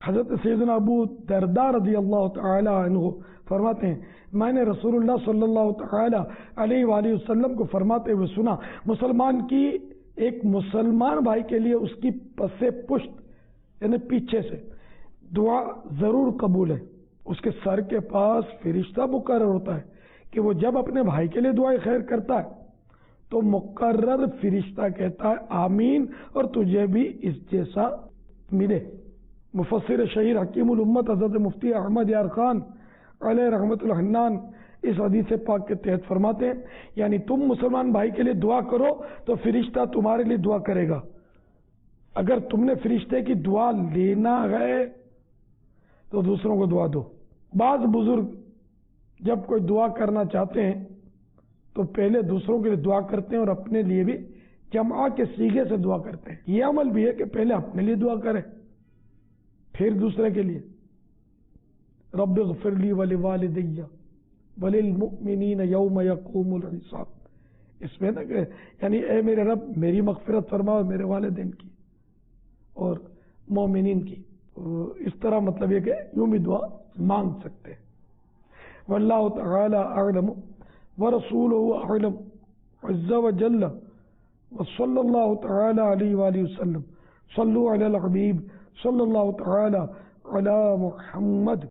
حضرت سیدنا ابو درداء رضی اللہ تعالی عنہ فرماتے ہیں میں نے رسول اللہ صلی اللہ تعالی علیہ وآلہ وسلم کو فرماتے ہوئے سنا، مسلمان کی ایک مسلمان بھائی کے لیے اس کی پس پشت یعنی پیچھے سے دعا ضرور قبول ہے۔ اس کے سر کے پاس فرشتہ مقرر ہوتا ہے کہ وہ جب اپنے بھائی کے لیے دعائیں خیر کرتا ہے تو مقرر فرشتہ کہتا ہے آمین اور تجھے بھی اس جیسا ملے۔ مفسر شہیر حکیم الامت حضرت مفتی احمد یار خان علیہ رحمت الحنان اس حدیث پاک کے تحت فرماتے ہیں یعنی تم مسلمان بھائی کے لیے دعا کرو تو فرشتہ تمہارے لیے دعا کرے گا۔ اگر تم نے فرشتے کی دعا لینا ہے تو دوسروں کو دعا دو۔ بعض بزرگ جب کوئی دعا کرنا چاہتے ہیں تو پہلے دوسروں کے لیے دعا کرتے ہیں اور اپنے لیے بھی جمع کے سیغے سے دعا کرتے ہیں۔ یہ عمل بھی ہے کہ پہلے اپنے لیے دعا کریں پھر دوسرے کے لیے۔ رب اغفر لی ولوالدی وللمؤمنین یوم یقوم الحساب، اس میں نا کہ یعنی اے میرے رب میری مغفرت فرما اور میرے والدین کی اور مومنین کی، اس طرح مطلب یہ کہ یوں بھی دعا مانگ سکتے ہیں۔ واللہ تعالی اعلم ورسولہ اعلم عز وجل وصلی اللہ تعالی علیہ وآلہ وسلم۔ صلو علی الحبیب صلی اللہ تعالی علی محمد۔